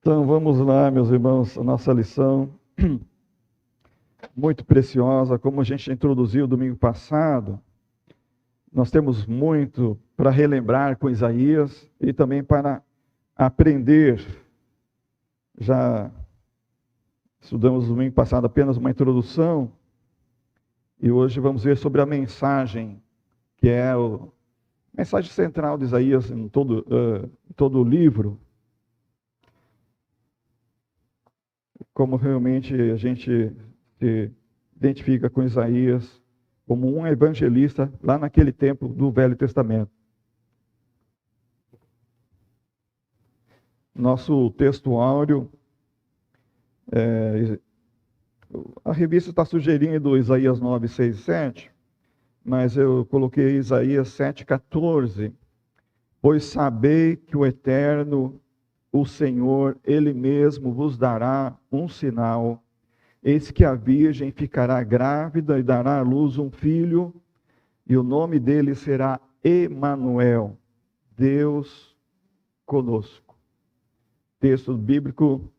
Então vamos lá, meus irmãos, a nossa lição muito preciosa, como a gente introduziu domingo passado. Nós temos muito para relembrar com Isaías e também para aprender. Já estudamos domingo passado apenas uma introdução e hoje vamos ver sobre a mensagem, que é a mensagem central de Isaías em todo o livro. Como realmente a gente se identifica com Isaías como um evangelista lá naquele tempo do Velho Testamento. Nosso texto áureo, a revista está sugerindo Isaías 9, 6 e 7, mas eu coloquei Isaías 7, 14. Pois sabei que o Eterno, o Senhor, Ele mesmo vos dará um sinal. Eis que a virgem ficará grávida e dará à luz um filho, e o nome dele será Emanuel, Deus conosco. Texto bíblico,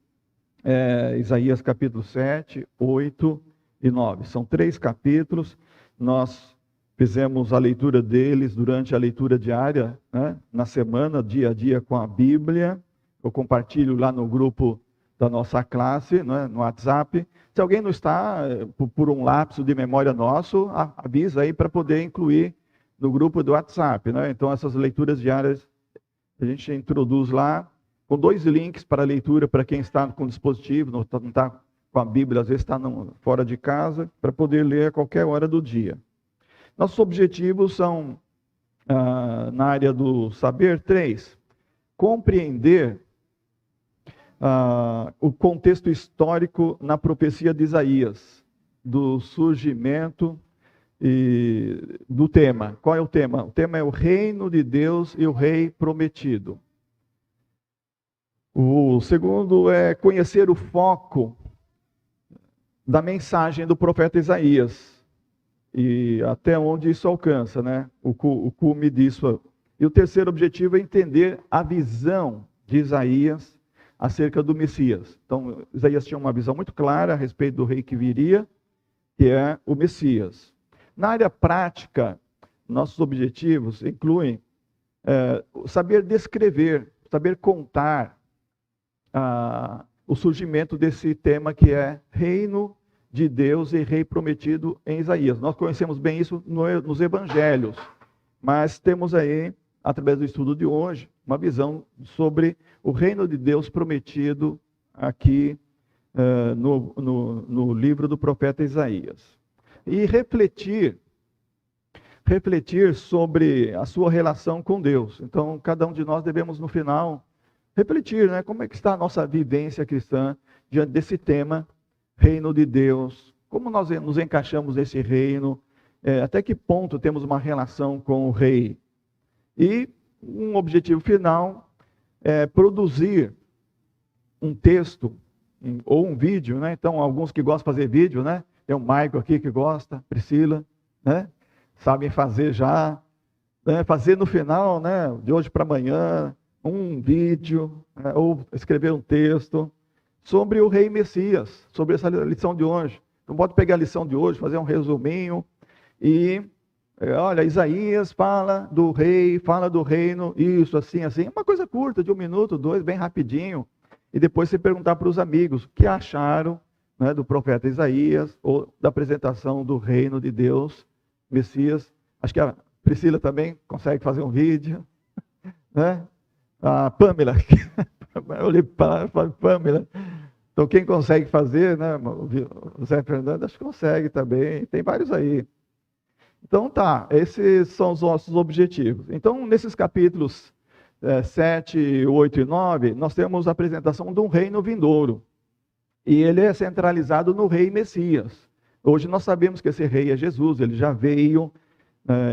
Isaías capítulo 7, 8 e 9. São 3 capítulos, nós fizemos a leitura deles durante a leitura diária, né? Na semana, dia a dia com a Bíblia. Eu compartilho lá no grupo da nossa classe, né, no WhatsApp. Se alguém não está, por um lapso de memória nosso, avisa aí para poder incluir no grupo do WhatsApp, né? Então, essas leituras diárias a gente introduz lá, com 2 links para a leitura para quem está com dispositivo, não está com a Bíblia, às vezes está fora de casa, para poder ler a qualquer hora do dia. Nossos objetivos são, na área do saber, 3. Compreender o contexto histórico na profecia de Isaías, do surgimento e do tema. Qual é o tema? O tema é o reino de Deus e o rei prometido. O segundo é conhecer o foco da mensagem do profeta Isaías e até onde isso alcança, né? O cume disso. E o terceiro objetivo é entender a visão de Isaías acerca do Messias. Então, Isaías tinha uma visão muito clara a respeito do rei que viria, que é o Messias. Na área prática, nossos objetivos incluem saber descrever, saber contar o surgimento desse tema que é reino de Deus e rei prometido em Isaías. Nós conhecemos bem isso nos evangelhos, mas temos aí, através do estudo de hoje, uma visão sobre o reino de Deus prometido aqui no livro do profeta Isaías. E refletir sobre a sua relação com Deus. Então, cada um de nós devemos, no final, refletir, né? Como é que está a nossa vivência cristã diante desse tema, reino de Deus. Como nós nos encaixamos nesse reino, até que ponto temos uma relação com o rei. E um objetivo final é produzir um texto ou um vídeo, né? Então, alguns que gostam de fazer vídeo, né? Tem o Maico aqui que gosta, Priscila, né? Sabem fazer já, né? Fazer no final, né? De hoje para amanhã, um vídeo, né? Ou escrever um texto sobre o rei Messias, sobre essa lição de hoje. Não pode pegar a lição de hoje, fazer um resuminho e olha, Isaías fala do rei, fala do reino, isso, assim, assim. Uma coisa curta, de 1 minuto, 2, bem rapidinho. E depois você perguntar para os amigos o que acharam, né, do profeta Isaías, ou da apresentação do reino de Deus, Messias. Acho que a Priscila também consegue fazer um vídeo, né? A Pamela, eu olhei para Pamela. Então, quem consegue fazer, né? O Zé Fernando, acho que consegue também. Tem vários aí. Então tá, esses são os nossos objetivos. Então, nesses capítulos 7, 8 e 9, nós temos a apresentação de um reino vindouro. E ele é centralizado no rei Messias. Hoje nós sabemos que esse rei é Jesus, ele já veio.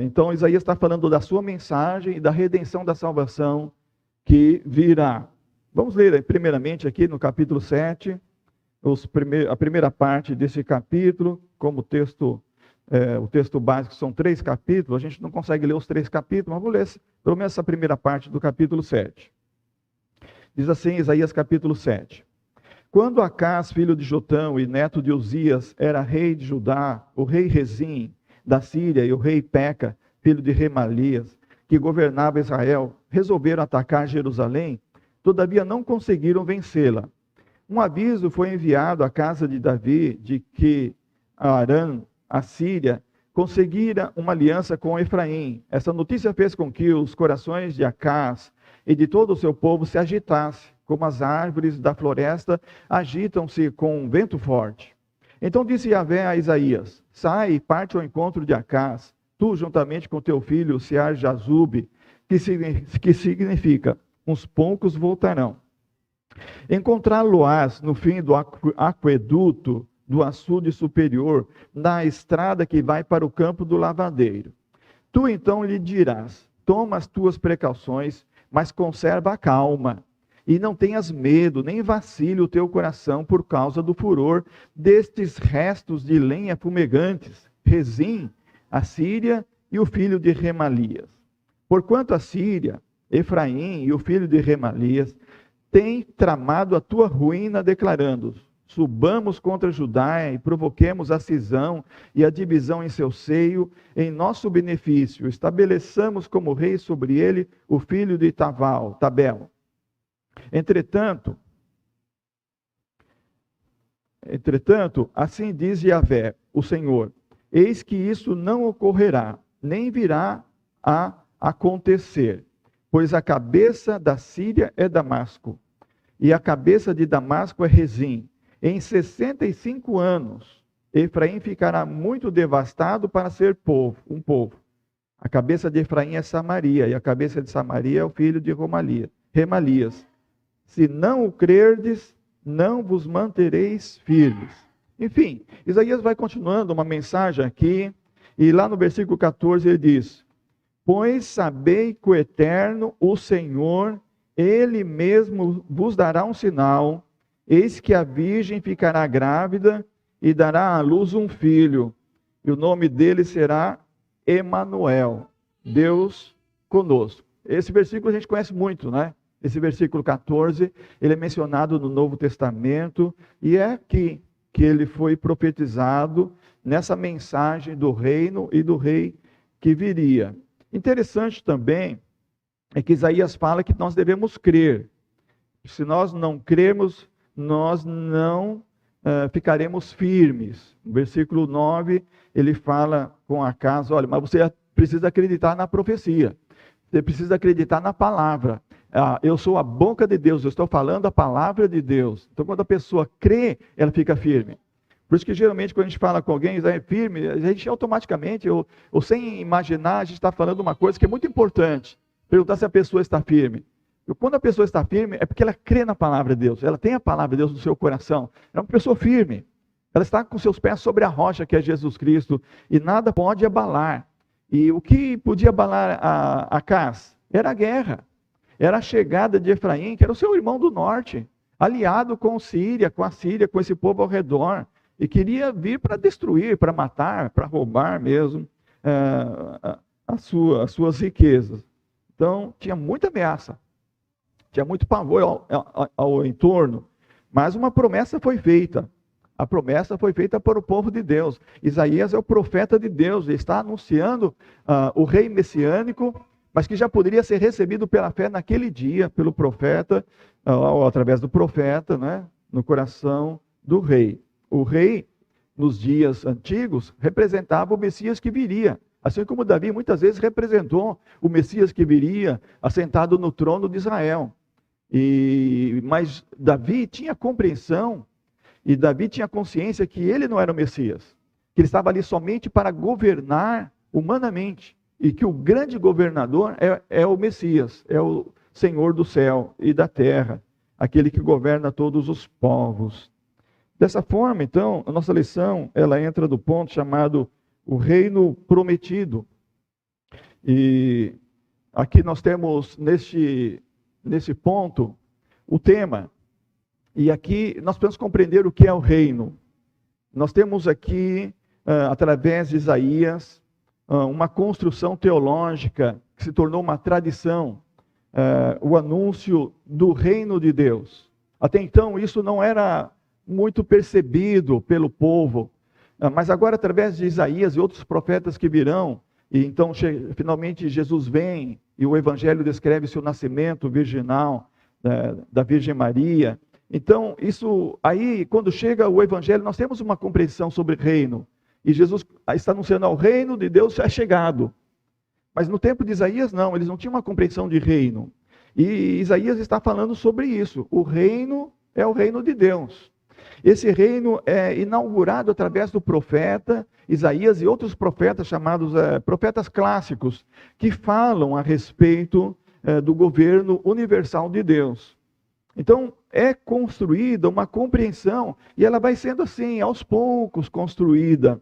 Então, Isaías está falando da sua mensagem e da redenção da salvação que virá. Vamos ler primeiramente aqui no capítulo 7, a primeira parte desse capítulo, como texto... o texto básico são 3 capítulos, a gente não consegue ler os 3 capítulos, mas vou ler pelo menos essa primeira parte do capítulo 7. Diz assim, Isaías capítulo 7. Quando Acás, filho de Jotão e neto de Uzias, era rei de Judá, o rei Rezim da Síria e o rei Peca, filho de Remalias, que governava Israel, resolveram atacar Jerusalém, todavia não conseguiram vencê-la. Um aviso foi enviado à casa de Davi de que Arã, a Síria, conseguira uma aliança com Efraim. Essa notícia fez com que os corações de Acás e de todo o seu povo se agitassem, como as árvores da floresta agitam-se com um vento forte. Então disse Yahvé a Isaías: sai e parte ao encontro de Acás, tu juntamente com teu filho Sear-Jazube, que significa, uns poucos voltarão. Encontrá-lo-ás no fim do aqueduto do açude superior, na estrada que vai para o campo do lavadeiro. Tu então lhe dirás: toma as tuas precauções, mas conserva a calma, e não tenhas medo, nem vacile o teu coração por causa do furor destes restos de lenha fumegantes, Rezim, a Síria e o filho de Remalias. Porquanto a Síria, Efraim e o filho de Remalias têm tramado a tua ruína, declarando: subamos contra Judá e provoquemos a cisão e a divisão em seu seio, em nosso benefício, estabeleçamos como rei sobre ele o filho de Tabel. Entretanto, assim diz Yahvé, o Senhor: eis que isso não ocorrerá, nem virá a acontecer, pois a cabeça da Síria é Damasco, e a cabeça de Damasco é Rezim. Em 65 anos, Efraim ficará muito devastado para ser um povo. A cabeça de Efraim é Samaria, e a cabeça de Samaria é o filho de Remalias. Se não o crerdes, não vos mantereis firmes. Enfim, Isaías vai continuando uma mensagem aqui, e lá no versículo 14 ele diz: pois sabei que o Eterno, o Senhor, Ele mesmo vos dará um sinal, eis que a virgem ficará grávida e dará à luz um filho, e o nome dele será Emanuel, Deus conosco. Esse versículo a gente conhece muito, né? Esse versículo 14, ele é mencionado no Novo Testamento, e é aqui que ele foi profetizado nessa mensagem do reino e do rei que viria. Interessante também é que Isaías fala que nós devemos crer. Se nós não crermos, nós não ficaremos firmes. No versículo 9, ele fala com Acás: olha, mas você precisa acreditar na profecia. Você precisa acreditar na palavra. Eu sou a boca de Deus, eu estou falando a palavra de Deus. Então, quando a pessoa crê, ela fica firme. Por isso que, geralmente, quando a gente fala com alguém, é firme, a gente automaticamente, ou sem imaginar, a gente está falando uma coisa que é muito importante. Perguntar se a pessoa está firme. E quando a pessoa está firme, é porque ela crê na palavra de Deus. Ela tem a palavra de Deus no seu coração. É uma pessoa firme. Ela está com seus pés sobre a rocha, que é Jesus Cristo. E nada pode abalar. E o que podia abalar a Acás? Era a guerra. Era a chegada de Efraim, que era o seu irmão do norte, aliado com a Síria, com esse povo ao redor, e queria vir para destruir, para matar, para roubar mesmo as suas riquezas. Então, tinha muita ameaça, tinha muito pavor ao entorno, mas uma promessa foi feita. A promessa foi feita para o povo de Deus. Isaías é o profeta de Deus, ele está anunciando o rei messiânico, mas que já poderia ser recebido pela fé naquele dia, pelo profeta, ou através do profeta, né, no coração do rei. O rei, nos dias antigos, representava o Messias que viria, assim como Davi muitas vezes representou o Messias que viria, assentado no trono de Israel. Mas Davi tinha compreensão, e Davi tinha consciência que ele não era o Messias, que ele estava ali somente para governar humanamente, e que o grande governador é o Messias, é o Senhor do céu e da terra, aquele que governa todos os povos. Dessa forma, então, a nossa lição, ela entra do ponto chamado o reino prometido. E aqui nós temos, nesse ponto, o tema. E aqui nós podemos compreender o que é o reino. Nós temos aqui, através de Isaías, uma construção teológica que se tornou uma tradição. o anúncio do reino de Deus. Até então, isso não era muito percebido pelo povo, mas agora, através de Isaías e outros profetas que virão, e então finalmente Jesus vem e o Evangelho descreve seu nascimento virginal da Virgem Maria. Então, isso aí, quando chega o Evangelho, nós temos uma compreensão sobre reino. E Jesus está anunciando ao reino de Deus já é chegado. Mas no tempo de Isaías, não, eles não tinham uma compreensão de reino. E Isaías está falando sobre isso. O reino é o reino de Deus. Esse reino é inaugurado através do profeta Isaías e outros profetas chamados profetas clássicos, que falam a respeito do governo universal de Deus. Então, é construída uma compreensão, e ela vai sendo assim, aos poucos construída.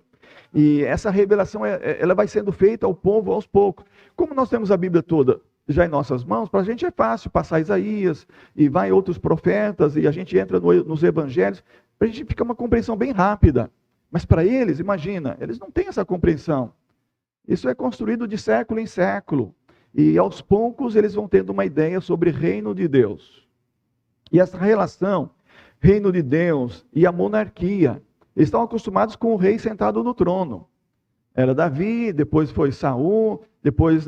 E essa revelação, ela vai sendo feita ao povo aos poucos. Como nós temos a Bíblia toda já em nossas mãos, para a gente é fácil passar Isaías, e vai outros profetas, e a gente entra nos evangelhos, para a gente ficar uma compreensão bem rápida. Mas para eles, imagina, eles não têm essa compreensão. Isso é construído de século em século. E aos poucos eles vão tendo uma ideia sobre o reino de Deus. E essa relação, reino de Deus e a monarquia, eles estão acostumados com o rei sentado no trono. Era Davi, depois foi Saul, depois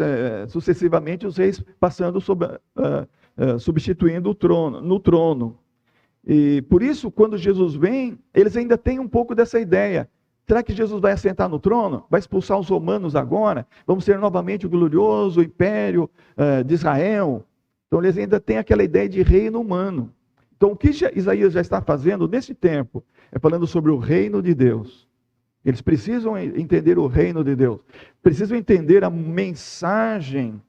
sucessivamente os reis passando substituindo o trono, no trono. E por isso, quando Jesus vem, eles ainda têm um pouco dessa ideia. Será que Jesus vai assentar no trono? Vai expulsar os romanos agora? Vamos ter novamente o glorioso império de Israel? Então eles ainda têm aquela ideia de reino humano. Então o que Isaías já está fazendo nesse tempo é falando sobre o reino de Deus. Eles precisam entender o reino de Deus. Precisam entender a mensagem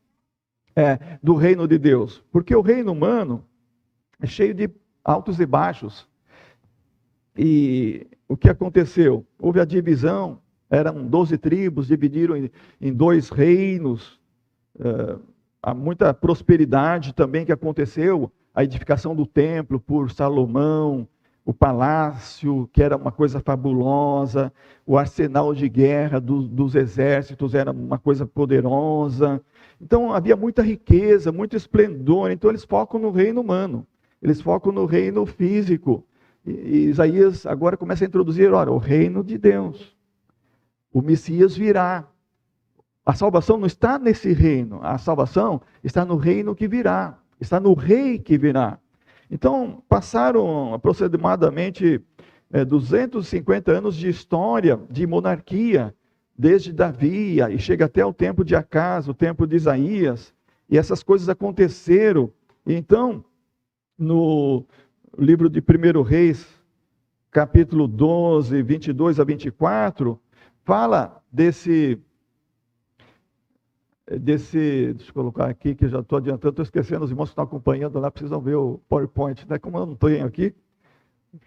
do reino de Deus. Porque o reino humano é cheio de altos e baixos. E o que aconteceu? Houve a divisão, eram 12 tribos, dividiram em 2 reinos. Há muita prosperidade também que aconteceu, a edificação do templo por Salomão, o palácio, que era uma coisa fabulosa, o arsenal de guerra dos exércitos era uma coisa poderosa. Então havia muita riqueza, muito esplendor. Então eles focam no reino humano, eles focam no reino físico. E Isaías agora começa a introduzir, olha, o reino de Deus. O Messias virá. A salvação não está nesse reino, a salvação está no reino que virá, está no rei que virá. Então, passaram aproximadamente 250 anos de história, de monarquia, desde Davi, e chega até o tempo de Acás, o tempo de Isaías, e essas coisas aconteceram. Então, no livro de 1 Reis, capítulo 12, 22 a 24, fala deixa eu colocar aqui, que eu já estou adiantando, estou esquecendo, os irmãos que estão acompanhando lá precisam ver o PowerPoint, né? Como eu não estou aqui,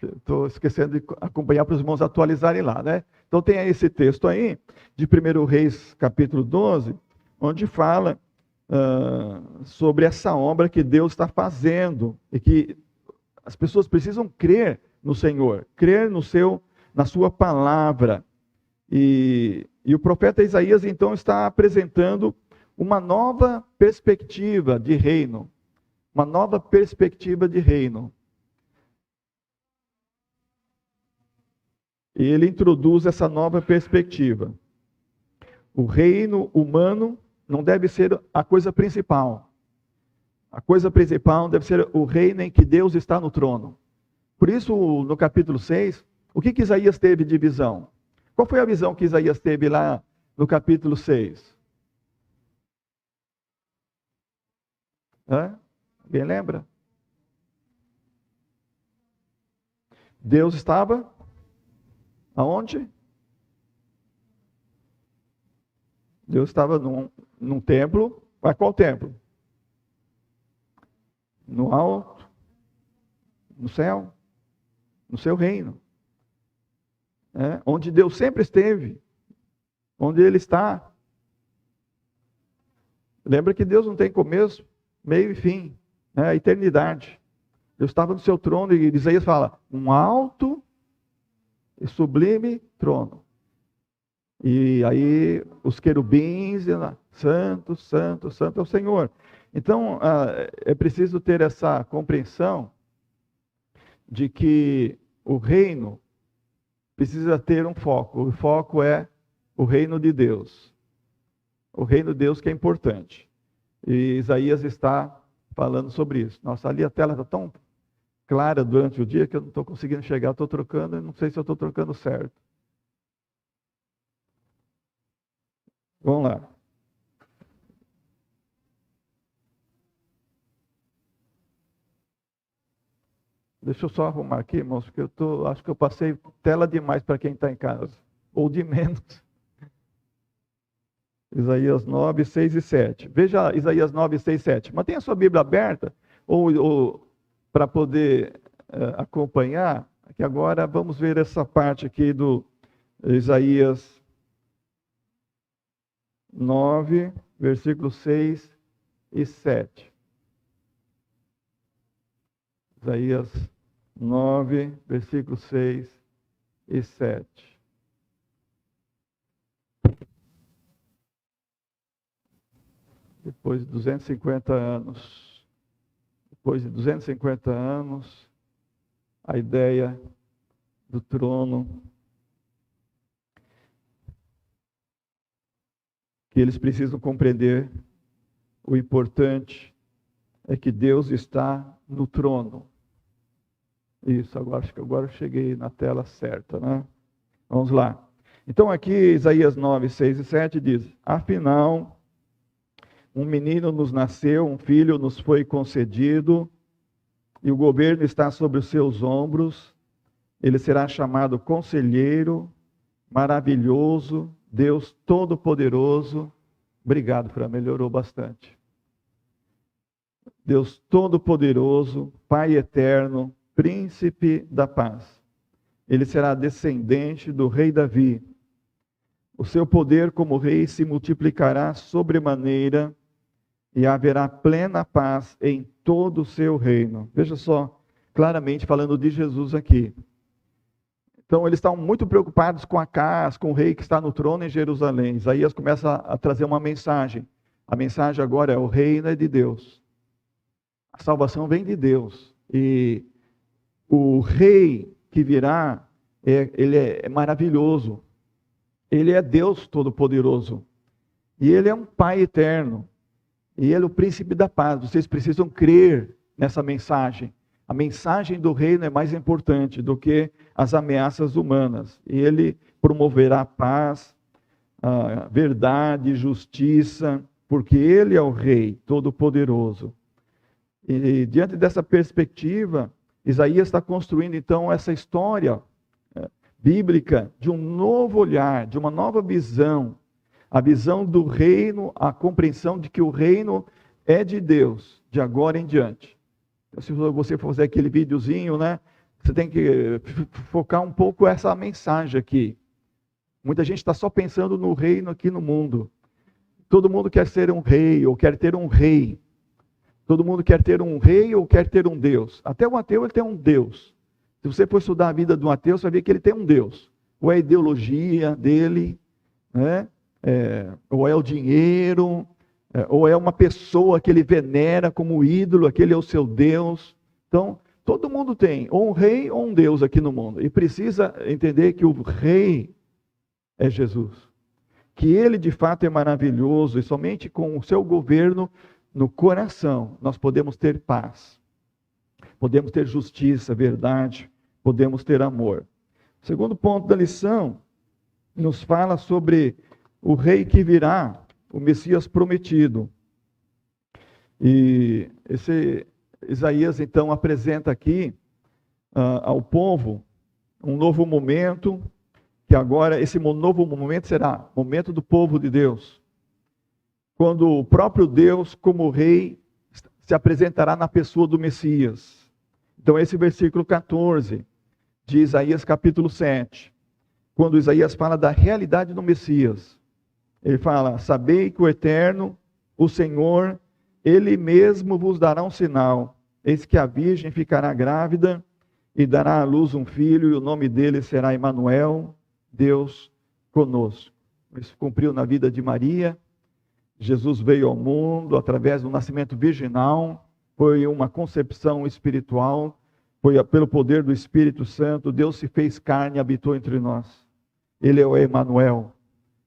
estou esquecendo de acompanhar para os irmãos atualizarem lá, né? Então tem esse texto aí, de 1 Reis, capítulo 12, onde fala sobre essa obra que Deus está fazendo, e que as pessoas precisam crer no Senhor, crer na sua palavra. E o profeta Isaías, então, está apresentando uma nova perspectiva de reino. Uma nova perspectiva de reino. E ele introduz essa nova perspectiva. O reino humano não deve ser a coisa principal. A coisa principal deve ser o reino em que Deus está no trono. Por isso, no capítulo 6, o que Isaías teve de visão? Qual foi a visão que Isaías teve lá no capítulo 6? Alguém lembra? Deus estava aonde? Deus estava num templo. Mas qual templo? No alto, no céu, no seu reino. Onde Deus sempre esteve, onde Ele está. Lembra que Deus não tem começo, meio e fim, a eternidade. Deus estava no seu trono, e Isaías fala, um alto e sublime trono. E aí os querubins, santo, santo, santo é o Senhor. Então, é preciso ter essa compreensão de que o reino precisa ter um foco. O foco é o reino de Deus. O reino de Deus que é importante. E Isaías está falando sobre isso. Nossa, ali a tela está tão clara durante o dia que eu não estou conseguindo chegar. Estou trocando, não sei se eu estou trocando certo. Vamos lá. Deixa eu só arrumar aqui, irmãos, porque acho que eu passei tela demais para quem está em casa. Ou de menos. Isaías 9, 6 e 7. Veja Isaías 9, 6 e 7. Mantenha a sua Bíblia aberta, ou para poder acompanhar. Que agora vamos ver essa parte aqui do Isaías 9, versículos 6 e 7. Isaías 9, versículos 6 e 7. Depois de 250 anos, a ideia do trono, que eles precisam compreender, o importante é que Deus está no trono. Isso, acho que agora eu cheguei na tela certa, né? Vamos lá. Então aqui, Isaías 9, 6 e 7 diz: afinal, um menino nos nasceu, um filho nos foi concedido, e o governo está sobre os seus ombros. Ele será chamado Conselheiro, Maravilhoso, Deus Todo-Poderoso. Obrigado, Fran, melhorou bastante. Deus Todo-Poderoso, Pai Eterno, Príncipe da Paz. Ele será descendente do rei Davi. O seu poder como rei se multiplicará sobremaneira e haverá plena paz em todo o seu reino. Veja só, claramente falando de Jesus aqui. Então, eles estão muito preocupados com a casa, com o rei que está no trono em Jerusalém. Isaías começa a trazer uma mensagem. A mensagem agora é: o reino é de Deus. A salvação vem de Deus. E o rei que virá, ele é maravilhoso. Ele é Deus Todo-Poderoso. E ele é um Pai eterno. E ele é o príncipe da paz. Vocês precisam crer nessa mensagem. A mensagem do reino é mais importante do que as ameaças humanas. E ele promoverá paz, verdade, justiça, porque ele é o rei todo-poderoso. E diante dessa perspectiva, Isaías está construindo então essa história bíblica de um novo olhar, de uma nova visão. A visão do reino, a compreensão de que o reino é de Deus, de agora em diante. Então, se você for fazer aquele videozinho, né, você tem que focar um pouco essa mensagem aqui. Muita gente está só pensando no reino aqui no mundo. Todo mundo quer ser um rei, ou quer ter um rei. Todo mundo quer ter um rei ou quer ter um Deus. Até o ateu ele tem um Deus. Se você for estudar a vida de um ateu, você vai ver que ele tem um Deus. Ou é a ideologia dele, né? Ou é o dinheiro, ou é uma pessoa que ele venera como ídolo, aquele é o seu Deus. Então, todo mundo tem ou um rei ou um Deus aqui no mundo. E precisa entender que o rei é Jesus. Que ele de fato é maravilhoso e somente com o seu governo no coração nós podemos ter paz. Podemos ter justiça, verdade, podemos ter amor. O segundo ponto da lição nos fala sobre o rei que virá, o Messias prometido. E esse Isaías então apresenta aqui ao povo um novo momento, que agora esse novo momento será o momento do povo de Deus. Quando o próprio Deus, como rei, se apresentará na pessoa do Messias. Então esse versículo 14 de Isaías capítulo 7, quando Isaías fala da realidade do Messias. Ele fala: sabei que o Eterno, o Senhor, Ele mesmo vos dará um sinal. Eis que a virgem ficará grávida e dará à luz um filho, e o nome dele será Emanuel, Deus conosco. Isso cumpriu na vida de Maria. Jesus veio ao mundo através do nascimento virginal, foi uma concepção espiritual, foi pelo poder do Espírito Santo, Deus se fez carne e habitou entre nós. Ele é o Emanuel,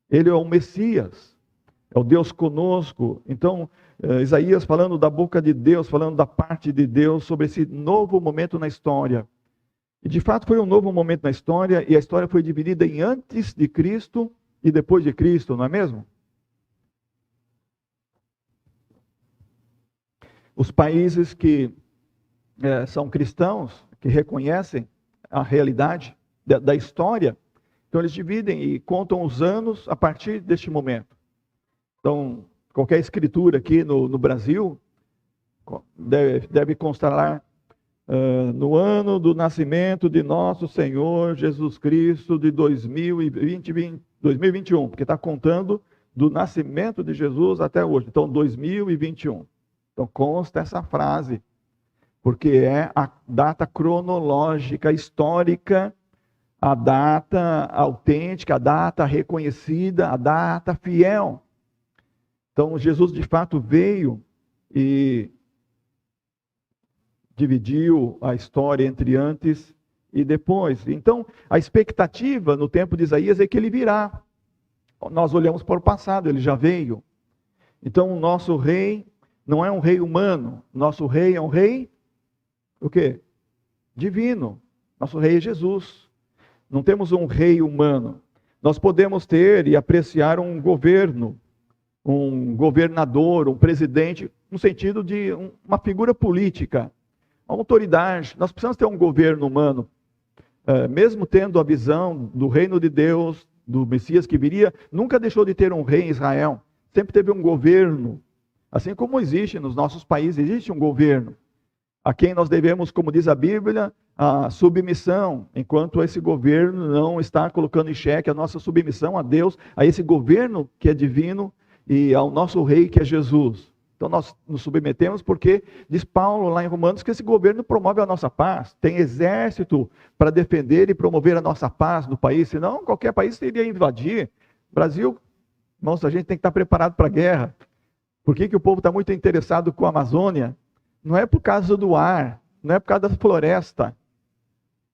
ele é o Messias, é o Deus conosco. Então, Isaías falando da boca de Deus, falando da parte de Deus sobre esse novo momento na história. E de fato foi um novo momento na história, e a história foi dividida em antes de Cristo e depois de Cristo, não é mesmo? Os países que são cristãos, que reconhecem a realidade da história, então eles dividem e contam os anos a partir deste momento. Então, qualquer escritura aqui no Brasil deve constar lá no ano do nascimento de nosso Senhor Jesus Cristo de 2021, porque está contando do nascimento de Jesus até hoje, então 2021. Então consta essa frase, porque é a data cronológica, histórica, a data autêntica, a data reconhecida, a data fiel. Então Jesus de fato veio e dividiu a história entre antes e depois. Então a expectativa no tempo de Isaías é que ele virá. Nós olhamos para o passado, ele já veio. Então o nosso rei não é um rei humano, nosso rei é um rei, o quê? Divino. Nosso rei é Jesus. Não temos um rei humano. Nós podemos ter e apreciar um governo, um governador, um presidente, no sentido de uma figura política, uma autoridade. Nós precisamos ter um governo humano. Mesmo tendo a visão do reino de Deus, do Messias que viria, nunca deixou de ter um rei em Israel. Sempre teve um governo. Assim como existe nos nossos países, existe um governo, a quem nós devemos, como diz a Bíblia, a submissão, enquanto esse governo não está colocando em xeque a nossa submissão a Deus, a esse governo que é divino e ao nosso rei que é Jesus. Então nós nos submetemos porque, diz Paulo lá em Romanos, que esse governo promove a nossa paz, tem exército para defender e promover a nossa paz no país, senão qualquer país iria invadir. Brasil, irmãos, a gente tem que estar preparado para a guerra. Por que o povo está muito interessado com a Amazônia? Não é por causa do ar, não é por causa da floresta.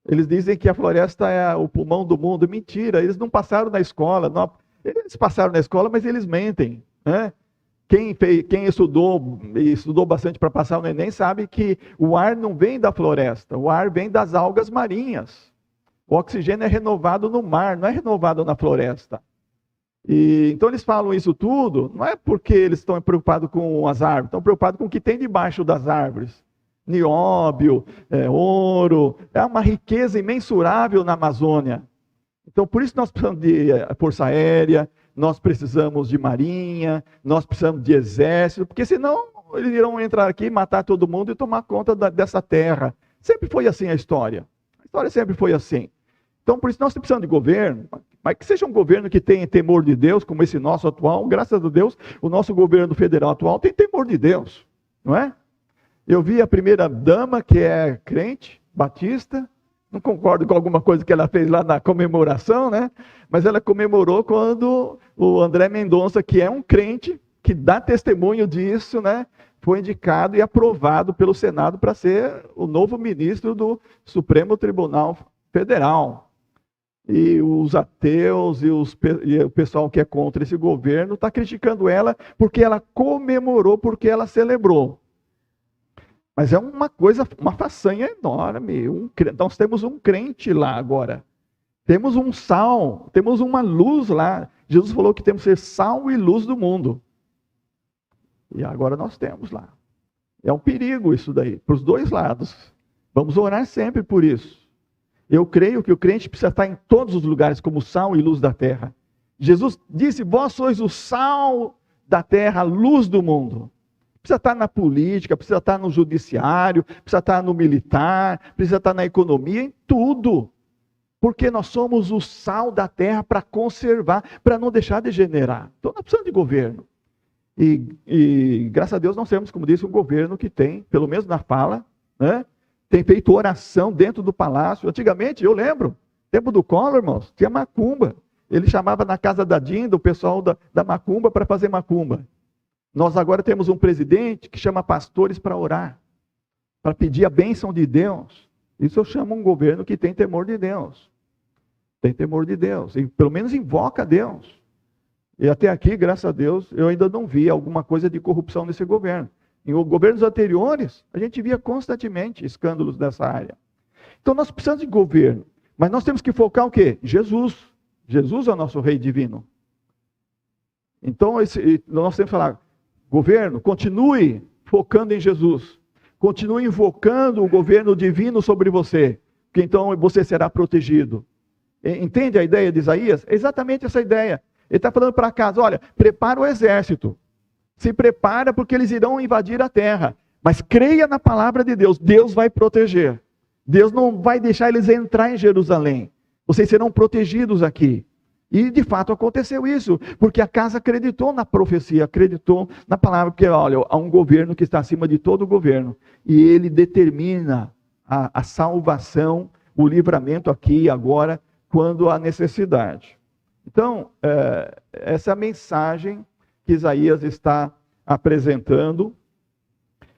Eles dizem que a floresta é o pulmão do mundo. Mentira, eles não passaram na escola. Não, eles passaram na escola, mas eles mentem. Né? Quem estudou bastante para passar no Enem sabe que o ar não vem da floresta, o ar vem das algas marinhas. O oxigênio é renovado no mar, não é renovado na floresta. Então eles falam isso tudo, não é porque eles estão preocupados com as árvores, estão preocupados com o que tem debaixo das árvores. Nióbio, ouro, é uma riqueza imensurável na Amazônia. Então por isso nós precisamos de força aérea, nós precisamos de marinha, nós precisamos de exército, porque senão eles irão entrar aqui, matar todo mundo e tomar conta dessa terra. Sempre foi assim a história sempre foi assim. Então por isso nós precisamos de governo, mas que seja um governo que tenha temor de Deus, como esse nosso atual. Graças a Deus, o nosso governo federal atual tem temor de Deus, não é? Eu vi a primeira dama, que é crente, batista, não concordo com alguma coisa que ela fez lá na comemoração, né? Mas ela comemorou quando o André Mendonça, que é um crente, que dá testemunho disso, né? Foi indicado e aprovado pelo Senado para ser o novo ministro do Supremo Tribunal Federal. E os ateus e o pessoal que é contra esse governo está criticando ela porque ela comemorou, porque ela celebrou. Mas é uma coisa, uma façanha enorme. Nós temos um crente lá agora. Temos um sal, temos uma luz lá. Jesus falou que temos que ser sal e luz do mundo. E agora nós temos lá. É um perigo isso daí, para os dois lados. Vamos orar sempre por isso. Eu creio que o crente precisa estar em todos os lugares como sal e luz da terra. Jesus disse, vós sois o sal da terra, a luz do mundo. Precisa estar na política, precisa estar no judiciário, precisa estar no militar, precisa estar na economia, em tudo. Porque nós somos o sal da terra para conservar, para não deixar degenerar. Então nós precisamos de governo. E graças a Deus nós temos, como disse, um governo que tem, pelo menos na fala, né? Tem feito oração dentro do palácio. Antigamente, eu lembro, tempo do Collor, irmãos, tinha macumba. Ele chamava na casa da Dinda o pessoal da macumba para fazer macumba. Nós agora temos um presidente que chama pastores para orar, para pedir a bênção de Deus. Isso eu chamo um governo que tem temor de Deus. Tem temor de Deus. E pelo menos invoca a Deus. E até aqui, graças a Deus, eu ainda não vi alguma coisa de corrupção nesse governo. Em governos anteriores, a gente via constantemente escândalos nessa área. Então nós precisamos de governo. Mas nós temos que focar o quê? Jesus. Jesus é o nosso rei divino. Então nós temos que falar, governo, continue focando em Jesus. Continue invocando o governo divino sobre você. Que então você será protegido. Entende a ideia de Isaías? É exatamente essa ideia. Ele está falando para casa, olha, prepara o exército. Se prepara porque eles irão invadir a terra. Mas creia na palavra de Deus. Deus vai proteger. Deus não vai deixar eles entrar em Jerusalém. Vocês serão protegidos aqui. E de fato aconteceu isso. Porque a casa acreditou na profecia, acreditou na palavra. Porque olha, há um governo que está acima de todo o governo. E ele determina a salvação, o livramento aqui e agora, quando há necessidade. Então, essa é a mensagem que Isaías está apresentando,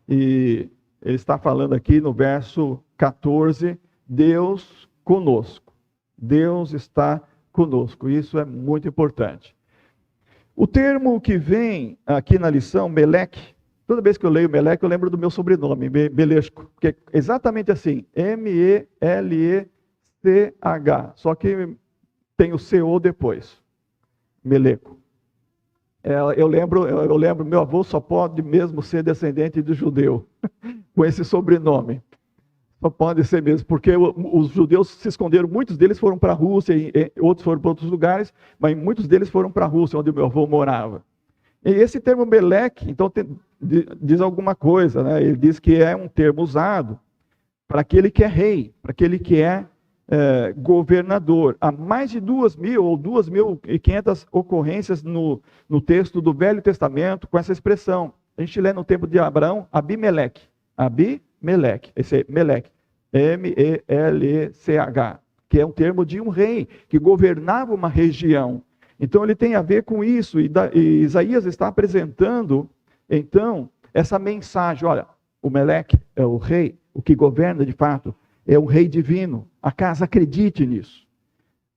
e ele está falando aqui no verso 14, Deus conosco. Deus está conosco, isso é muito importante. O termo que vem aqui na lição, Meleque, toda vez que eu leio Meleque, eu lembro do meu sobrenome, Melesco, que é exatamente assim, M-E-L-E-C-H, só que tem o CO depois, Meleco. Eu lembro, meu avô só pode mesmo ser descendente de judeu, com esse sobrenome. Só pode ser mesmo, porque os judeus se esconderam, muitos deles foram para a Rússia, e outros foram para outros lugares, mas muitos deles foram para a Rússia, onde o meu avô morava. E esse termo Meleque, então, diz alguma coisa, né? Ele diz que é um termo usado para aquele que é rei, para aquele que é governador. Há mais de 2.000 ou 2.500 ocorrências no texto do Velho Testamento com essa expressão. A gente lê no tempo de Abraão, Abimeleque. Abimeleque, esse é Meleque, M-E-L-E-C-H, que é um termo de um rei que governava uma região. Então ele tem a ver com isso, e Isaías está apresentando, então, essa mensagem. Olha, o Meleque é o rei, o que governa de fato, é o rei divino. A casa acredite nisso.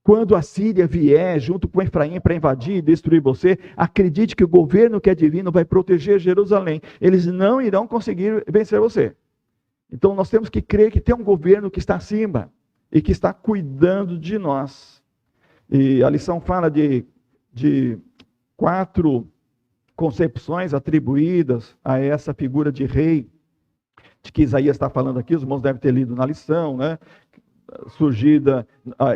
Quando a Síria vier junto com Efraim para invadir e destruir você, acredite que o governo que é divino vai proteger Jerusalém. Eles não irão conseguir vencer você. Então nós temos que crer que tem um governo que está acima e que está cuidando de nós. E a lição fala de 4 concepções atribuídas a essa figura de rei, de que Isaías está falando aqui, os irmãos devem ter lido na lição, né? Surgida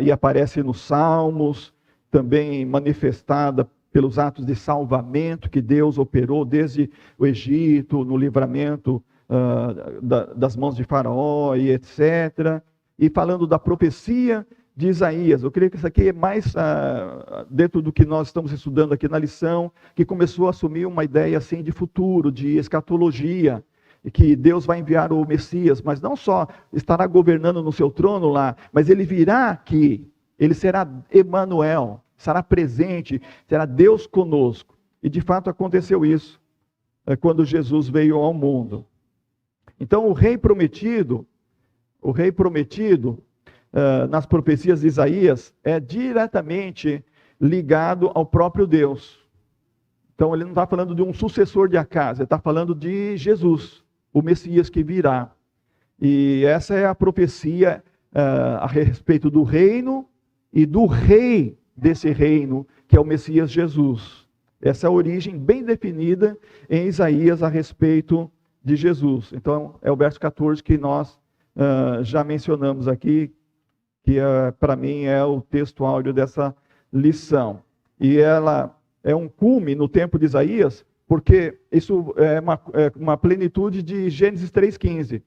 e aparece nos Salmos, também manifestada pelos atos de salvamento que Deus operou desde o Egito, no livramento das mãos de Faraó e etc. E falando da profecia de Isaías, eu creio que isso aqui é mais dentro do que nós estamos estudando aqui na lição, que começou a assumir uma ideia assim de futuro, de escatologia, e que Deus vai enviar o Messias, mas não só estará governando no seu trono lá, mas ele virá aqui, ele será Emanuel, estará presente, será Deus conosco. E de fato aconteceu isso, quando Jesus veio ao mundo. Então o rei prometido, nas profecias de Isaías, é diretamente ligado ao próprio Deus. Então ele não está falando de um sucessor de Acaz, ele está falando de Jesus, o Messias que virá. E essa é a profecia a respeito do reino e do rei desse reino, que é o Messias Jesus. Essa é a origem bem definida em Isaías a respeito de Jesus. Então é o verso 14 que nós já mencionamos aqui, que para mim é o texto áureo dessa lição. E ela é um cume no tempo de Isaías, porque isso é uma plenitude de Gênesis 3,15.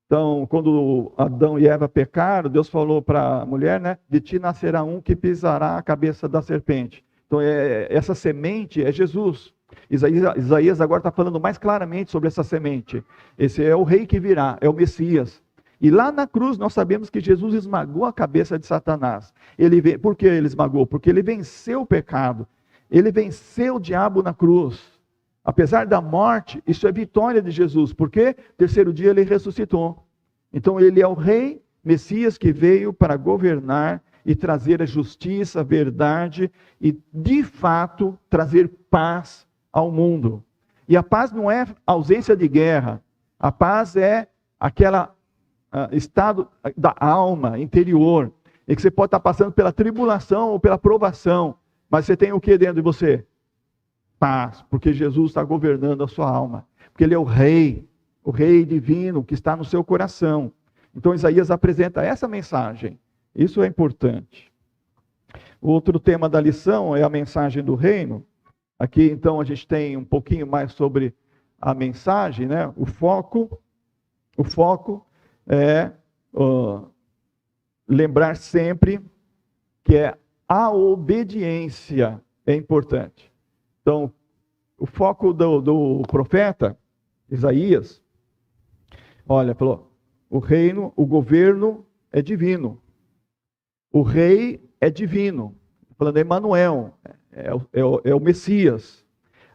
Então, quando Adão e Eva pecaram, Deus falou para a mulher, né? De ti nascerá um que pisará a cabeça da serpente. Então, essa semente é Jesus. Isaías agora está falando mais claramente sobre essa semente. Esse é o rei que virá, é o Messias. E lá na cruz nós sabemos que Jesus esmagou a cabeça de Satanás. Por que ele esmagou? Porque ele venceu o pecado. Ele venceu o diabo na cruz. Apesar da morte, isso é vitória de Jesus, porque terceiro dia ele ressuscitou. Então ele é o rei Messias que veio para governar e trazer a justiça, a verdade e, de fato, trazer paz ao mundo. E a paz não é ausência de guerra. A paz é aquele estado da alma interior, em que você pode estar passando pela tribulação ou pela provação, mas você tem o que dentro de você? Paz, porque Jesus está governando a sua alma. Porque Ele é o rei divino que está no seu coração. Então Isaías apresenta essa mensagem. Isso é importante. O outro tema da lição é a mensagem do reino. Aqui então a gente tem um pouquinho mais sobre a mensagem, né? O foco é lembrar sempre que a obediência é importante. Então, o foco do profeta Isaías, olha, falou, o reino, o governo é divino. O rei é divino. Falando de Emanuel, é o Messias.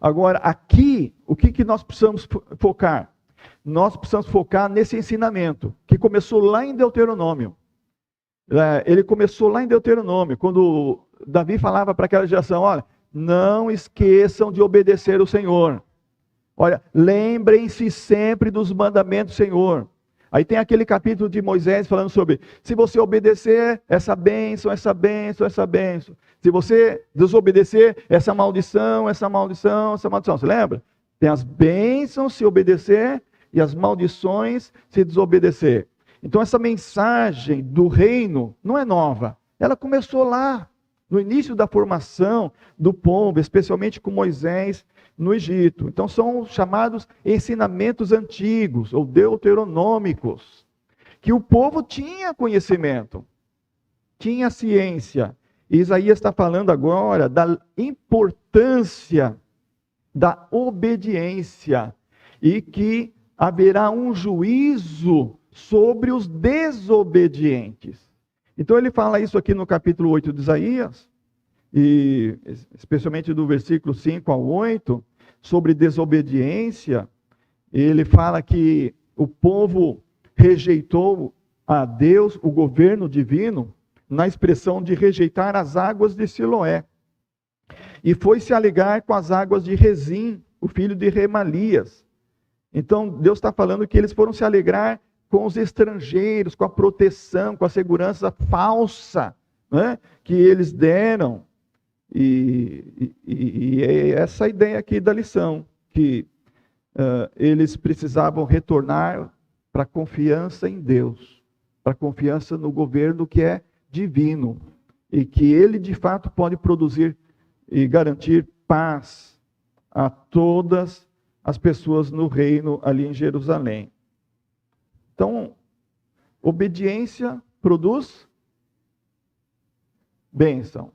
Agora, aqui, o que nós precisamos focar? Nós precisamos focar nesse ensinamento, que começou lá em Deuteronômio. Ele começou lá em Deuteronômio, quando Davi falava para aquela geração, olha, não esqueçam de obedecer o Senhor. Olha, lembrem-se sempre dos mandamentos do Senhor. Aí tem aquele capítulo de Moisés falando sobre, se você obedecer, essa bênção, essa bênção, essa bênção. Se você desobedecer, essa maldição, essa maldição, essa maldição. Você lembra? Tem as bênçãos se obedecer e as maldições se desobedecer. Então essa mensagem do reino não é nova. Ela começou lá, no início da formação do povo, especialmente com Moisés no Egito. Então são chamados ensinamentos antigos, ou deuteronômicos, que o povo tinha conhecimento, tinha ciência. E Isaías está falando agora da importância da obediência e que haverá um juízo sobre os desobedientes. Então ele fala isso aqui no capítulo 8 de Isaías, e especialmente do versículo 5 ao 8, sobre desobediência. Ele fala que o povo rejeitou a Deus, o governo divino, na expressão de rejeitar as águas de Siloé. E foi se alegar com as águas de Rezim, o filho de Remalias. Então Deus está falando que eles foram se alegrar com os estrangeiros, com a proteção, com a segurança falsa, né, que eles deram. E é essa a ideia aqui da lição, que eles precisavam retornar para a confiança em Deus, para a confiança no governo que é divino, e que Ele de fato pode produzir e garantir paz a todas as pessoas no reino ali em Jerusalém. Então, obediência produz bênção.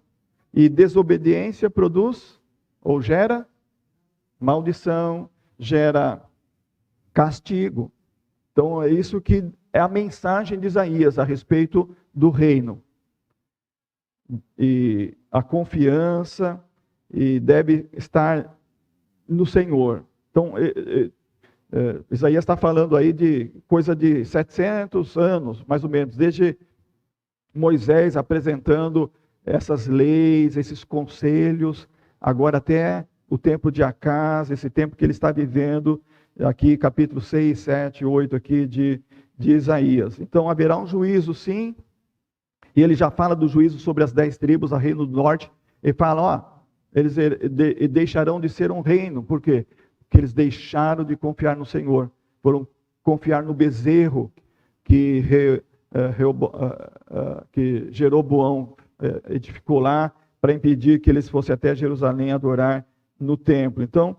E desobediência produz, ou gera, maldição, gera castigo. Então, é isso que é a mensagem de Isaías a respeito do reino. E a confiança e deve estar no Senhor. Então, Isaías está falando aí de coisa de 700 anos, mais ou menos, desde Moisés apresentando essas leis, esses conselhos, agora até o tempo de Acás, esse tempo que ele está vivendo, aqui capítulo 6, 7, 8 aqui de Isaías. Então haverá um juízo sim, e ele já fala do juízo sobre as 10 tribos, a reino do norte, ele fala, eles deixarão de ser um reino, por quê? Porque eles deixaram de confiar no Senhor, foram confiar no bezerro que Jeroboão edificou lá, para impedir que eles fossem até Jerusalém adorar no templo. Então,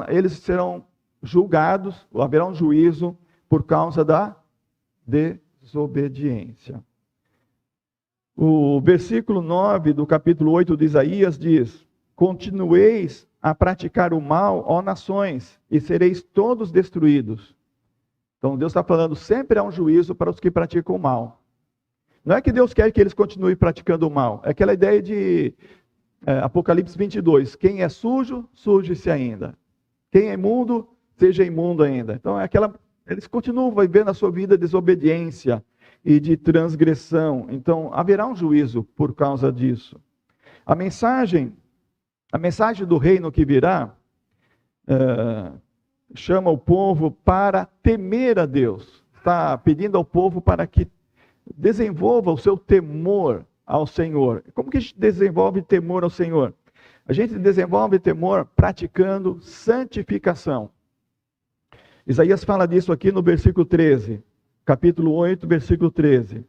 eles serão julgados, haverá um juízo por causa da desobediência. O versículo 9 do capítulo 8 de Isaías diz: continueis a praticar o mal, ó nações, e sereis todos destruídos. Então Deus está falando, sempre há um juízo para os que praticam o mal. Não é que Deus quer que eles continuem praticando o mal. É aquela ideia de Apocalipse 22. Quem é sujo, suje-se ainda. Quem é imundo, seja imundo ainda. Então, eles continuam vivendo a sua vida de desobediência e de transgressão. Então, haverá um juízo por causa disso. A mensagem do reino que virá, chama o povo para temer a Deus. Está pedindo ao povo para que desenvolva o seu temor ao Senhor. Como que a gente desenvolve temor ao Senhor? A gente desenvolve temor praticando santificação. Isaías fala disso aqui no versículo 13, capítulo 8, versículo 13.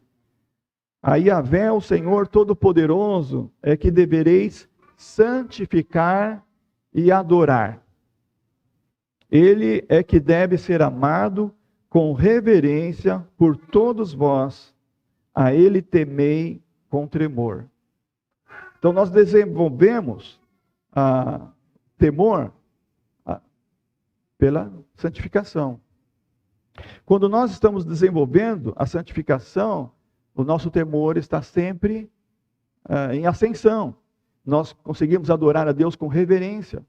A Yahvé, o Senhor Todo-Poderoso, é que devereis santificar e adorar. Ele é que deve ser amado com reverência por todos vós. A Ele temei com tremor. Então nós desenvolvemos temor pela santificação. Quando nós estamos desenvolvendo a santificação, o nosso temor está sempre em ascensão. Nós conseguimos adorar a Deus com reverência.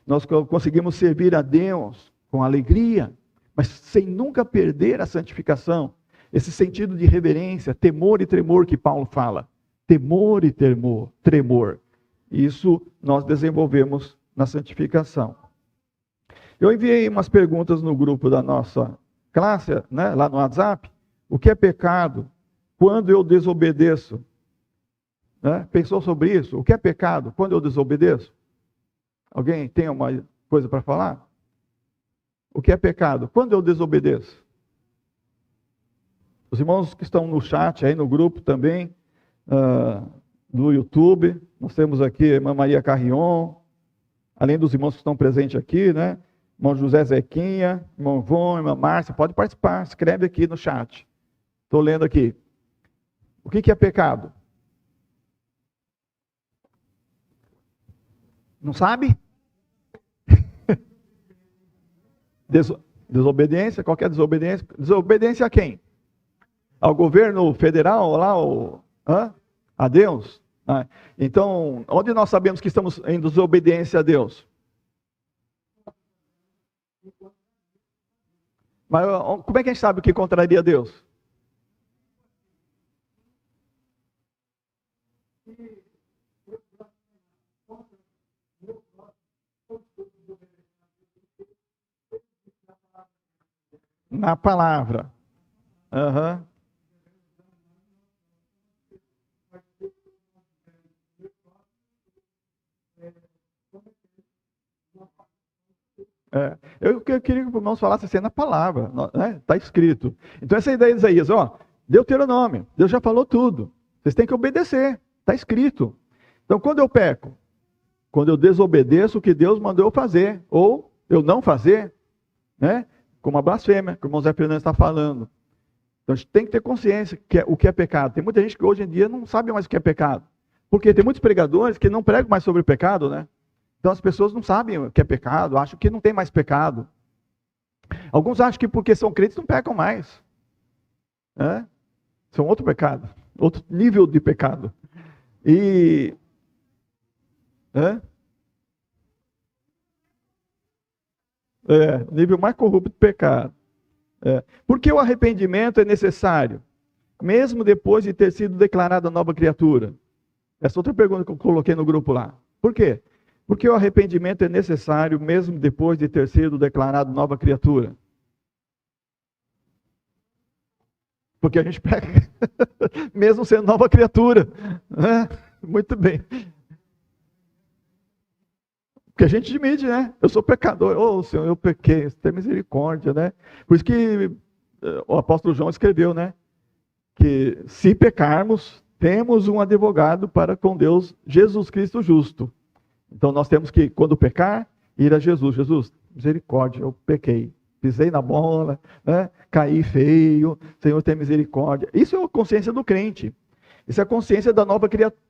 Nós conseguimos servir a Deus com alegria, mas sem nunca perder a santificação. Esse sentido de reverência, temor e tremor que Paulo fala. Temor e tremor. Isso nós desenvolvemos na santificação. Eu enviei umas perguntas no grupo da nossa classe, né, lá no WhatsApp. O que é pecado? Quando eu desobedeço? Né? Pensou sobre isso? O que é pecado? Quando eu desobedeço? Alguém tem uma coisa para falar? O que é pecado? Quando eu desobedeço? Os irmãos que estão no chat, aí no grupo também, do YouTube, nós temos aqui a irmã Maria Carrion, além dos irmãos que estão presentes aqui, né? Irmão José Zequinha, irmão Von, irmã Márcia, pode participar, escreve aqui no chat. Estou lendo aqui. O que é pecado? Não sabe? Desobediência, qualquer desobediência. Desobediência a quem? Ao governo federal, lá, a Deus? Então, onde nós sabemos que estamos em desobediência a Deus? Mas como é que a gente sabe o que contraria a Deus? Na palavra. Aham. Eu queria que os irmãos falassem assim na palavra, né? Está escrito. Então essa ideia de Isaías, Deuteronômio, Deus já falou tudo. Vocês têm que obedecer, está escrito. Então quando eu peco, quando eu desobedeço o que Deus mandou eu fazer, ou eu não fazer, né? Como a blasfêmia, que o irmão Zé Fernando está falando. Então a gente tem que ter consciência o que é pecado. Tem muita gente que hoje em dia não sabe mais o que é pecado. Porque tem muitos pregadores que não pregam mais sobre o pecado, né? Então as pessoas não sabem o que é pecado, acham que não tem mais pecado. Alguns acham que porque são crentes não pecam mais. Isso é um outro pecado, outro nível de pecado. Nível mais corrupto de pecado. Por que o arrependimento é necessário? Mesmo depois de ter sido declarada nova criatura. Essa outra pergunta que eu coloquei no grupo lá. Por quê? Porque o arrependimento é necessário mesmo depois de ter sido declarado nova criatura. Porque a gente pega, mesmo sendo nova criatura. Muito bem. Porque a gente admite, né? Eu sou pecador. Senhor, eu pequei. Tem misericórdia, né? Por isso que o apóstolo João escreveu, né? Que se pecarmos, temos um advogado para com Deus, Jesus Cristo justo. Então nós temos que, quando pecar, ir a Jesus. Jesus, misericórdia, eu pequei. Pisei na bola, né? Caí feio. Senhor, tem misericórdia. Isso é a consciência do crente. Isso é a consciência da nova criatura.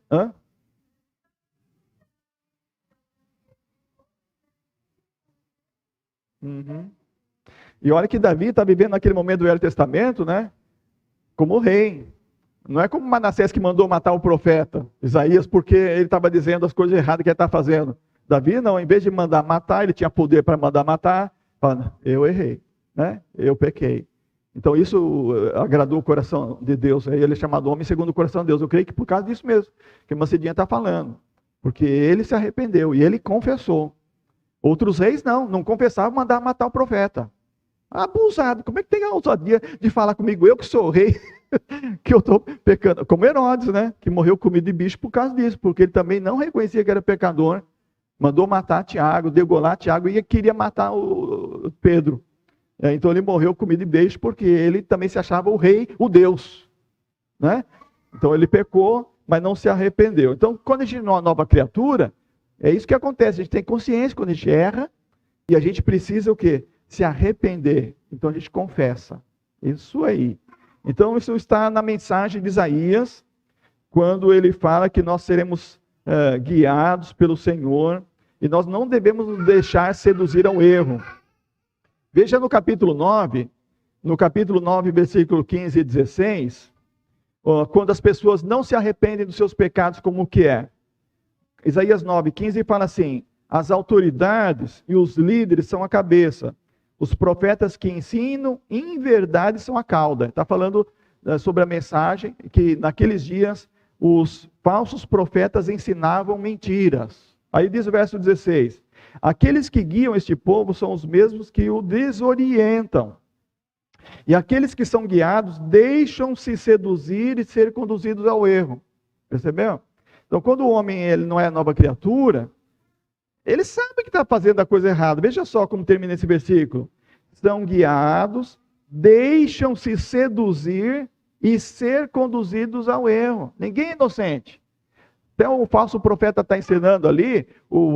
E olha que Davi está vivendo naquele momento do Velho Testamento, né? Como rei. Não é como Manassés que mandou matar o profeta Isaías porque ele estava dizendo as coisas erradas que ele estava fazendo. Davi não, em vez de mandar matar, ele tinha poder para mandar matar, fala, eu errei, né? Eu pequei. Então isso agradou o coração de Deus. Ele é chamado homem segundo o coração de Deus. Eu creio que por causa disso mesmo, que Mancidinha está falando. Porque ele se arrependeu e ele confessou. Outros reis não confessavam, mandavam matar o profeta. Abusado, como é que tem a ousadia de falar comigo, eu que sou rei, que eu estou pecando? Como Herodes, né? Que morreu comido de bicho por causa disso, porque ele também não reconhecia que era pecador. Mandou matar Tiago, degolar Tiago e queria matar o Pedro. Então ele morreu comido de beijo porque ele também se achava o rei, o Deus. Né? Então ele pecou, mas não se arrependeu. Então quando a gente é uma nova criatura, é isso que acontece. A gente tem consciência quando a gente erra e a gente precisa o quê? Se arrepender. Então a gente confessa. Isso aí. Então isso está na mensagem de Isaías, quando ele fala que nós seremos guiados pelo Senhor e nós não devemos nos deixar seduzir ao erro. Veja no capítulo 9, versículo 15 e 16, quando as pessoas não se arrependem dos seus pecados, como que é? Isaías 9, 15 fala assim, as autoridades e os líderes são a cabeça, os profetas que ensinam em verdade são a cauda. Está falando sobre a mensagem que naqueles dias os falsos profetas ensinavam mentiras. Aí diz o verso 16, aqueles que guiam este povo são os mesmos que o desorientam. E aqueles que são guiados deixam-se seduzir e ser conduzidos ao erro. Percebeu? Então, quando o homem ele não é nova criatura, ele sabe que está fazendo a coisa errada. Veja só como termina esse versículo. São guiados, deixam-se seduzir e ser conduzidos ao erro. Ninguém é inocente. Até o falso profeta está ensinando ali,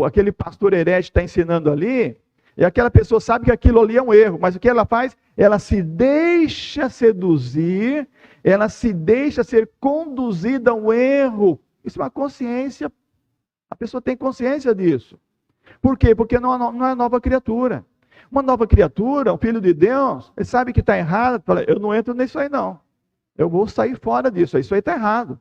aquele pastor herege está ensinando ali, e aquela pessoa sabe que aquilo ali é um erro, mas o que ela faz? Ela se deixa seduzir, ela se deixa ser conduzida ao erro. Isso é uma consciência, a pessoa tem consciência disso. Por quê? Porque não é nova criatura. Uma nova criatura, um filho de Deus, ele sabe que está errado, fala, eu não entro nisso aí não, eu vou sair fora disso, isso aí está errado.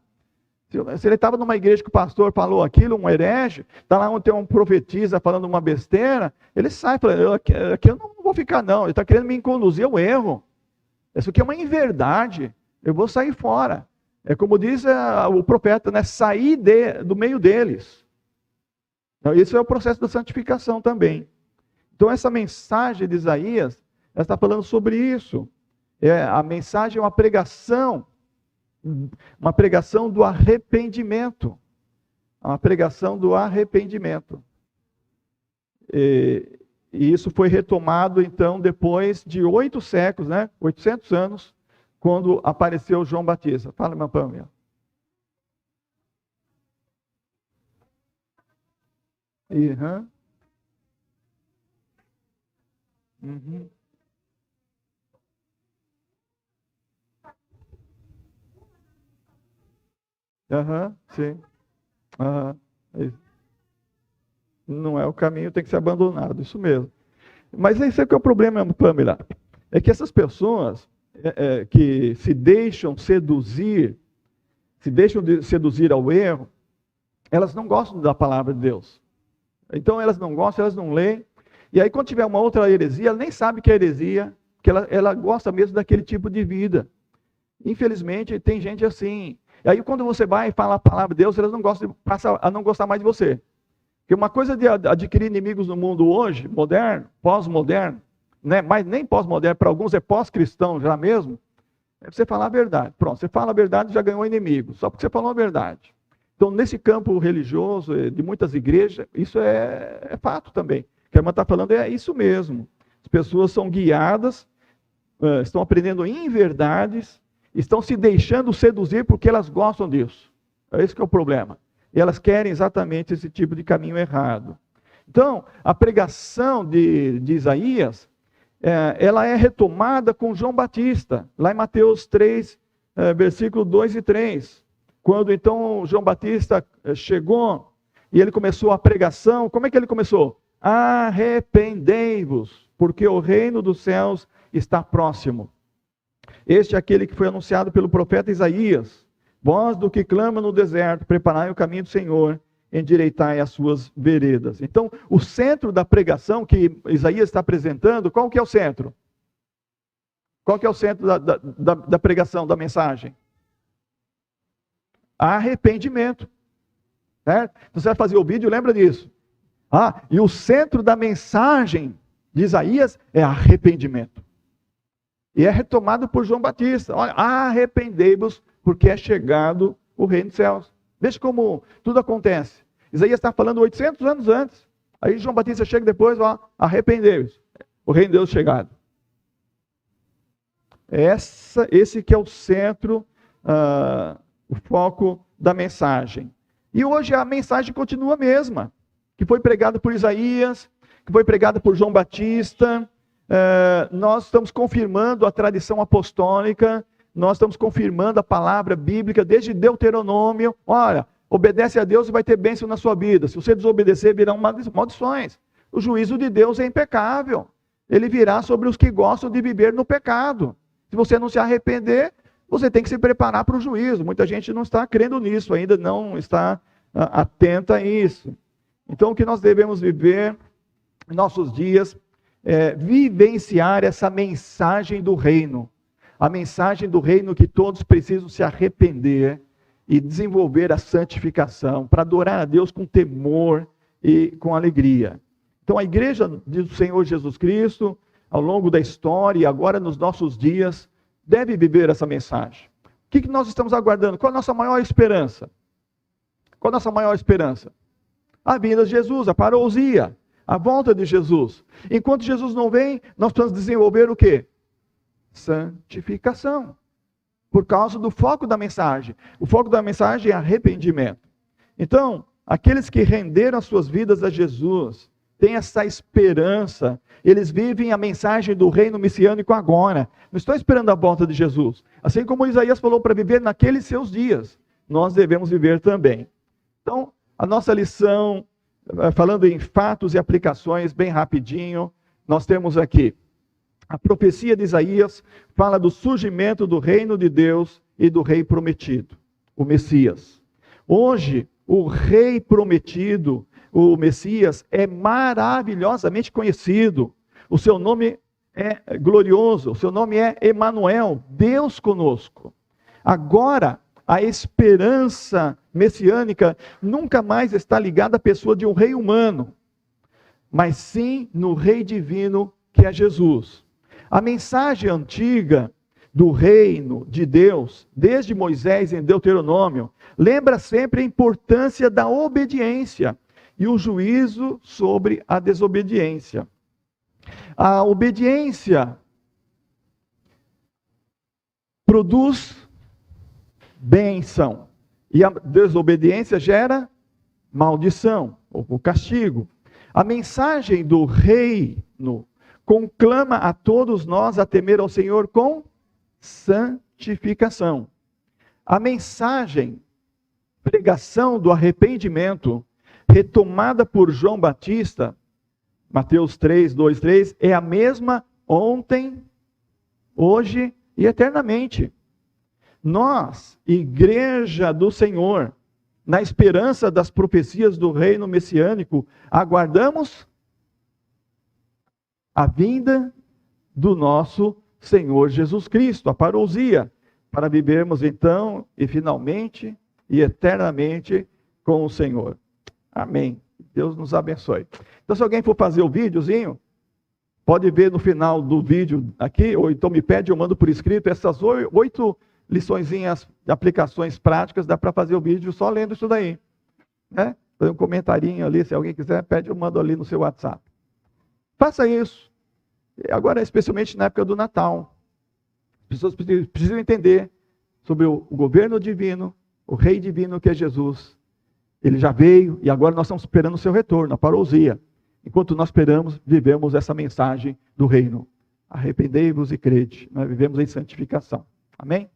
Se ele estava numa igreja que o pastor falou aquilo, um herege, está lá onde tem um profetisa falando uma besteira, ele sai, fala, aqui eu não vou ficar não, ele está querendo me conduzir ao erro. Isso aqui é uma inverdade, eu vou sair fora. É como diz o profeta, né? Sair do meio deles. Então, isso é o processo da santificação também. Então essa mensagem de Isaías, ela está falando sobre isso. A mensagem é uma pregação do arrependimento. Uma pregação do arrependimento. E isso foi retomado, então, depois de 8 séculos, né? 800 anos, quando apareceu João Batista. Fala, irmã Pâmela. Uhum. Uhum. Aham, sim. Aham. Não é o caminho, tem que ser abandonado, isso mesmo. Mas esse é que é o problema, Pâmela. É que essas pessoas que se deixam seduzir ao erro, elas não gostam da palavra de Deus. Então elas não gostam, elas não leem. E aí quando tiver uma outra heresia, ela nem sabe que é heresia, que ela gosta mesmo daquele tipo de vida. Infelizmente tem gente assim. E aí quando você vai e fala a palavra de Deus, elas passam a não gostar mais de você. Porque uma coisa de adquirir inimigos no mundo hoje, moderno, pós-moderno, né? Mas nem pós-moderno, para alguns é pós-cristão já mesmo, é você falar a verdade. Pronto, você fala a verdade já ganhou inimigo, só porque você falou a verdade. Então nesse campo religioso de muitas igrejas, isso é fato também. O que a irmã está falando é isso mesmo. As pessoas são guiadas, estão aprendendo inverdades, estão se deixando seduzir porque elas gostam disso. É esse que é o problema. E elas querem exatamente esse tipo de caminho errado. Então, a pregação de Isaías, ela é retomada com João Batista, lá em Mateus 3, versículo 2 e 3. Quando então João Batista chegou e ele começou a pregação, como é que ele começou? Arrependei-vos, porque o reino dos céus está próximo. Este é aquele que foi anunciado pelo profeta Isaías. Voz do que clama no deserto, preparai o caminho do Senhor, endireitai as suas veredas. Então, o centro da pregação que Isaías está apresentando, qual que é o centro? Qual que é o centro da pregação, da mensagem? Arrependimento. Certo? Então você vai fazer o vídeo, lembra disso. E o centro da mensagem de Isaías é arrependimento. E é retomado por João Batista. Olha, arrependei-vos, porque é chegado o reino dos céus. Veja como tudo acontece. Isaías está falando 800 anos antes. Aí João Batista chega depois, arrependei-vos. O reino de Deus é chegado. Esse que é o centro, o foco da mensagem. E hoje a mensagem continua a mesma, que foi pregada por Isaías, que foi pregada por João Batista. Nós estamos confirmando a tradição apostólica, nós estamos confirmando a palavra bíblica desde Deuteronômio. Olha, obedece a Deus e vai ter bênção na sua vida. Se você desobedecer, virão maldições. O juízo de Deus é impecável. Ele virá sobre os que gostam de viver no pecado. Se você não se arrepender, você tem que se preparar para o juízo. Muita gente não está crendo nisso, ainda não está atenta a isso. Então, o que nós devemos viver em nossos dias é vivenciar essa mensagem do reino. A mensagem do reino que todos precisam se arrepender e desenvolver a santificação, para adorar a Deus com temor e com alegria. Então, a igreja do Senhor Jesus Cristo, ao longo da história e agora nos nossos dias, deve viver essa mensagem. O que nós estamos aguardando? Qual a nossa maior esperança? Qual a nossa maior esperança? A vinda de Jesus, a parousia, a volta de Jesus. Enquanto Jesus não vem, nós precisamos desenvolver o quê? Santificação. Por causa do foco da mensagem. O foco da mensagem é arrependimento. Então, aqueles que renderam as suas vidas a Jesus, têm essa esperança, eles vivem a mensagem do reino messiânico agora. Não estão esperando a volta de Jesus. Assim como Isaías falou para viver naqueles seus dias, nós devemos viver também. Então, a nossa lição, falando em fatos e aplicações, bem rapidinho, nós temos aqui, a profecia de Isaías fala do surgimento do reino de Deus e do rei prometido, o Messias. Hoje, o rei prometido, o Messias, é maravilhosamente conhecido. O seu nome é glorioso, o seu nome é Emanuel, Deus conosco. Agora, a esperança messiânica nunca mais está ligada à pessoa de um rei humano, mas sim no rei divino que é Jesus. A mensagem antiga do reino de Deus, desde Moisés em Deuteronômio, lembra sempre a importância da obediência e o juízo sobre a desobediência. A obediência produz bênção e a desobediência gera maldição ou castigo. A mensagem do reino conclama a todos nós a temer ao Senhor com santificação. A mensagem, pregação do arrependimento, retomada por João Batista, Mateus 3, 2, 3, é a mesma ontem, hoje e eternamente. Nós, igreja do Senhor, na esperança das profecias do reino messiânico, aguardamos a vinda do nosso Senhor Jesus Cristo, a parousia, para vivermos então e finalmente e eternamente com o Senhor. Amém. Deus nos abençoe. Então, se alguém for fazer o videozinho, pode ver no final do vídeo aqui, ou então me pede, eu mando por escrito, essas 8 liçõezinhas, aplicações práticas, dá para fazer o vídeo só lendo isso daí. Né? Fazer um comentarinho ali, se alguém quiser, pede, eu mando ali no seu WhatsApp. Faça isso. Agora, especialmente na época do Natal. As pessoas precisam entender sobre o governo divino, o rei divino que é Jesus. Ele já veio e agora nós estamos esperando o seu retorno, a parousia. Enquanto nós esperamos, vivemos essa mensagem do reino. Arrependei-vos e crede. Nós vivemos em santificação. Amém?